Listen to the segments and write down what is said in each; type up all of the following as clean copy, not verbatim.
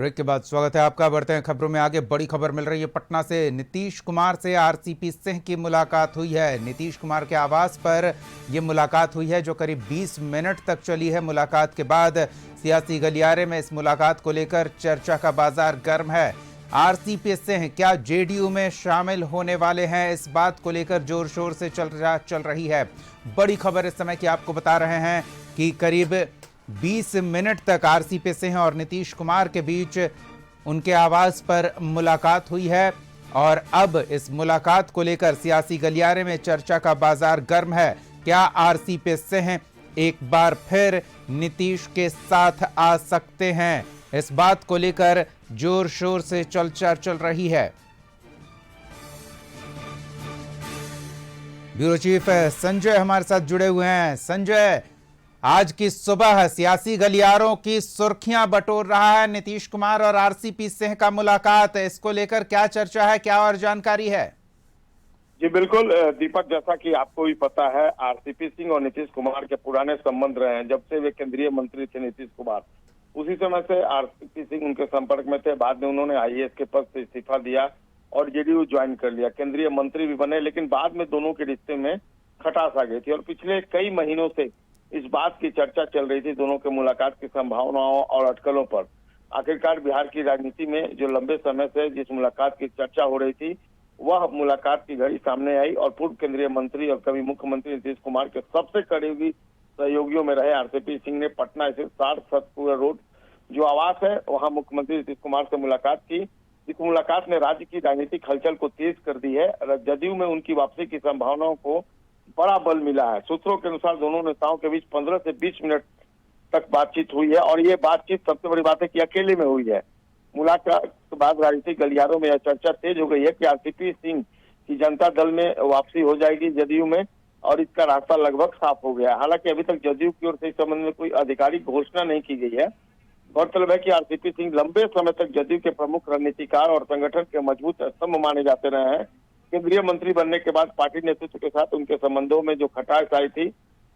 Break के बाद स्वागत है आपका। बढ़ते हैं खबरों में आगे। बड़ी खबर मिल रही है पटना से। नीतीश कुमार से आरसीपी सिंह की मुलाकात हुई है। नीतीश कुमार के आवास पर यह मुलाकात हुई है, जो करीब 20 मिनट तक चली है। मुलाकात के बाद सियासी गलियारे में इस मुलाकात को लेकर चर्चा का बाजार गर्म है। आरसीपी सिंह क्या जेडीयू में शामिल होने वाले हैं, इस बात को लेकर जोर शोर से चल रही है। बड़ी खबर इस समय की आपको बता रहे हैं कि करीब 20 मिनट तक आरसीपी सिंह और नीतीश कुमार के बीच उनके आवास पर मुलाकात हुई है और अब इस मुलाकात को लेकर सियासी गलियारे में चर्चा का बाजार गर्म है। क्या आरसीपी सिंह एक बार फिर नीतीश के साथ आ सकते हैं, इस बात को लेकर जोर शोर से चर्चा चल रही है। ब्यूरो चीफ संजय हमारे साथ जुड़े हुए हैं। संजय, आज की सुबह सियासी गलियारों की सुर्खियां बटोर रहा है नीतीश कुमार और आरसीपी सिंह का मुलाकात। इसको लेकर क्या चर्चा है, क्या और जानकारी है? जी बिल्कुल दीपक, जैसा कि आपको भी पता है, आरसीपी सिंह और नीतीश कुमार के पुराने संबंध रहे हैं। जब से वे केंद्रीय मंत्री थे नीतीश कुमार, उसी समय से आरसीपी सिंह उनके संपर्क में थे। बाद में उन्होंने आईएएस के पद से इस्तीफा दिया और जेडीयू ज्वाइन कर लिया, केंद्रीय मंत्री भी बने। लेकिन बाद में दोनों के रिश्ते में खटास आ गई थी और पिछले कई महीनों से इस बात की चर्चा चल रही थी, दोनों के मुलाकात की संभावनाओं और अटकलों पर। आखिरकार बिहार की राजनीति में जो लंबे समय से जिस मुलाकात की चर्चा हो रही थी, वह मुलाकात की घड़ी सामने आई और पूर्व केंद्रीय मंत्री और कभी मुख्यमंत्री नीतीश कुमार के सबसे करीबी सहयोगियों में रहे आरसीपी सिंह ने पटना स्थित सतपुरा रोड जो आवास है, वहां मुख्यमंत्री नीतीश कुमार से मुलाकात की। इस मुलाकात ने राज्य की राजनीतिक हलचल को तेज कर दी है। जदयू में उनकी वापसी की संभावनाओं को बड़ा बल मिला है। सूत्रों के अनुसार दोनों नेताओं के बीच 15 से 20 मिनट तक बातचीत हुई है और ये बातचीत, सबसे बड़ी बात है कि अकेले में हुई है। मुलाकात के बाद राजनीतिक गलियारों में यह चर्चा तेज हो गई है कि आरसीपी सिंह की जनता दल में वापसी हो जाएगी जदयू में, और इसका रास्ता लगभग साफ हो गया। हालांकि अभी तक जदयू की ओर से इस संबंध में कोई आधिकारिक घोषणा नहीं की गई है। गौरतलब है कि आरसीपी सिंह लंबे समय तक जदयू के प्रमुख रणनीतिकार और संगठन के मजबूत स्तंभ माने जाते रहे हैं। केंद्रीय मंत्री बनने के बाद पार्टी नेतृत्व के साथ उनके संबंधों में जो खटास आई थी,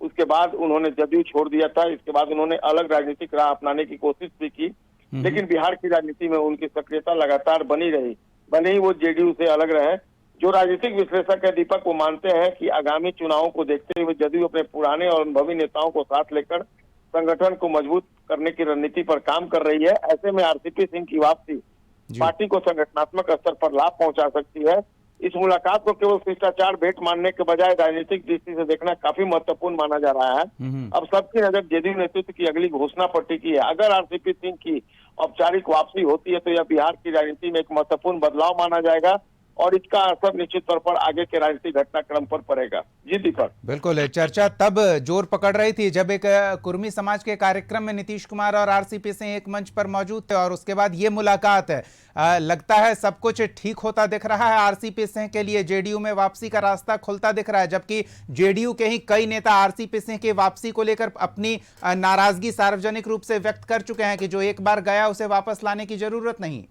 उसके बाद उन्होंने जदयू छोड़ दिया था। इसके बाद उन्होंने अलग राजनीतिक राह अपनाने की कोशिश भी की, लेकिन बिहार की राजनीति में उनकी सक्रियता लगातार बनी रही, भले ही वो जेडीयू से अलग रहे। जो राजनीतिक विश्लेषक है दीपक, वो मानते हैं कि आगामी चुनावों को देखते हुए जदयू अपने पुराने और अनुभवी नेताओं को साथ लेकर संगठन को मजबूत करने की रणनीति पर काम कर रही है। ऐसे में आरसीपी सिंह की वापसी पार्टी को संगठनात्मक स्तर पर लाभ पहुंचा सकती है। इस मुलाकात को केवल शिष्टाचार भेंट मानने के बजाय राजनीतिक दृष्टि से देखना काफी महत्वपूर्ण माना जा रहा है। अब सबकी नजर जेडीयू नेतृत्व की अगली घोषणा पर टिकी है। अगर आरसीपी सिंह की औपचारिक वापसी होती है तो यह बिहार की राजनीति में एक महत्वपूर्ण बदलाव माना जाएगा और इसका असर निश्चित तौर पर आगे के राजनीतिक घटनाक्रम पर पड़ेगा। जी दीपक, बिल्कुल। चर्चा तब जोर पकड़ रही थी जब एक कुर्मी समाज के कार्यक्रम में नीतीश कुमार और आरसीपी सिंह एक मंच पर मौजूद थे और उसके बाद ये मुलाकात है। लगता है सब कुछ ठीक होता दिख रहा है आरसीपी सिंह के लिए। जेडीयू में वापसी का रास्ता खुलता दिख रहा है, जबकि जेडीयू के ही कई नेता आरसीपी सिंह की वापसी को लेकर अपनी नाराजगी सार्वजनिक रूप से व्यक्त कर चुके हैं कि जो एक बार गया उसे वापस लाने की जरूरत नहीं।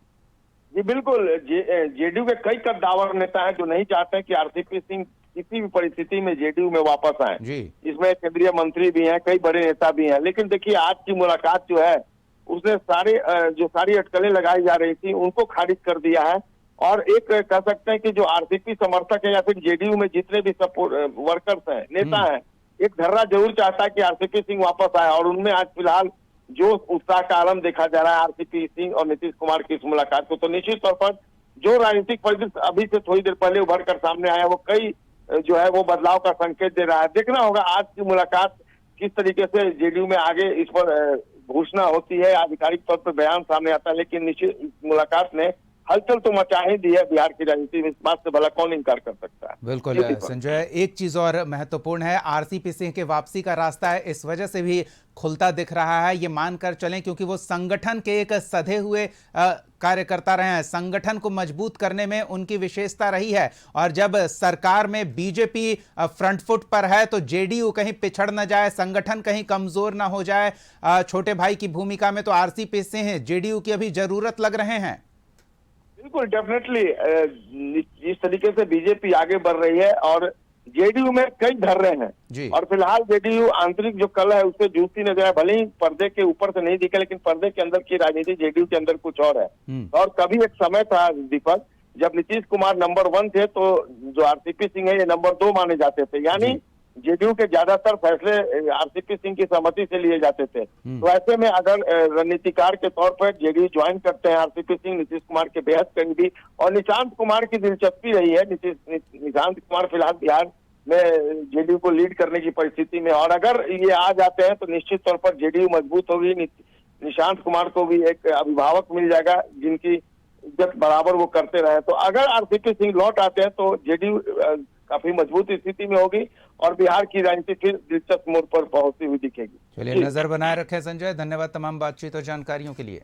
जी बिल्कुल, जेडीयू के कई कद्दावर नेता हैं जो नहीं चाहते कि आरसीपी सिंह किसी भी परिस्थिति में जेडीयू में वापस आए। इसमें केंद्रीय मंत्री भी हैं, कई बड़े नेता भी हैं। लेकिन देखिए, आज की मुलाकात जो है उसने सारी अटकलें लगाई जा रही थी उनको खारिज कर दिया है। और एक कह सकते हैं कि जो आरसीपी समर्थक है या फिर जेडीयू में जितने भी सपोर्ट वर्कर्स हैं, नेता हैं, एक धर्रा जरूर चाहता है कि आरसीपी सिंह वापस आए और उनमें आज फिलहाल जो उत्साह का आलम देखा जा रहा है आरसीपी सिंह और नीतीश कुमार की इस मुलाकात को, तो निश्चित तौर पर जो राजनीतिक परिदृश्य अभी से थोड़ी देर पहले उभर कर सामने आया, वो कई जो है वो बदलाव का संकेत दे रहा है। देखना होगा आज की मुलाकात किस तरीके से जेडीयू में आगे इस पर घोषणा होती है, आधिकारिक तौर पर बयान सामने आता है। लेकिन निश्चित इस मुलाकात ने हलचल तो मचा ही दी है बिहार की राजनीति में, इस बात से भला कौन इनकार कर सकता है। बिल्कुल संजय, एक चीज और महत्वपूर्ण है, आरसीपी सिंह के वापसी का रास्ता है इस वजह से भी खुलता दिख रहा है, ये मानकर चलें क्योंकि वो संगठन के एक सधे हुए कार्यकर्ता रहे हैं। संगठन को मजबूत करने में उनकी विशेषता रही है और जब सरकार में बीजेपी फ्रंट फुट पर है तो जेडीयू कहीं पिछड़ न जाए, संगठन कहीं कमजोर ना हो जाए छोटे भाई की भूमिका में, तो आरसीपी सिंह जेडीयू की अभी जरूरत लग रहे हैं। बिल्कुल, डेफिनेटली इस तरीके से बीजेपी आगे बढ़ रही है और जेडीयू में कई धर्रे हैं जी। और फिलहाल जेडीयू आंतरिक जो कला है उससे जूझती नजर है। भले ही पर्दे के ऊपर से नहीं दिखे, लेकिन पर्दे के अंदर की राजनीति जेडीयू के अंदर कुछ और है। और कभी एक समय था दीपक, जब नीतीश कुमार नंबर 1 थे तो जो आरसीपी सिंह है ये नंबर 2 माने जाते थे, यानी जेडीयू के ज्यादातर फैसले आरसीपी सिंह की सहमति से लिए जाते थे। तो ऐसे में अगर रणनीतिकार के तौर पर जेडीयू ज्वाइन करते हैं आरसीपी सिंह, नीतीश कुमार के बेहद करीबी, और निशांत कुमार की दिलचस्पी रही है। निशांत कुमार फिलहाल बिहार में जेडीयू को लीड करने की परिस्थिति में, और अगर ये आ जाते हैं तो निश्चित तौर पर जेडीयू मजबूत होगी। निशांत कुमार को भी एक अभिभावक मिल जाएगा जिनकी इज्जत बराबर वो करते रहे। तो अगर आरसीपी सिंह लौट आते हैं तो जेडीयू काफी मजबूत स्थिति में होगी और बिहार की राजनीति फिर दिलचस्प मोड़ पर पहुंचती हुई दिखेगी। चलिए, नजर बनाए रखें संजय। धन्यवाद तमाम बातचीत और जानकारियों के लिए।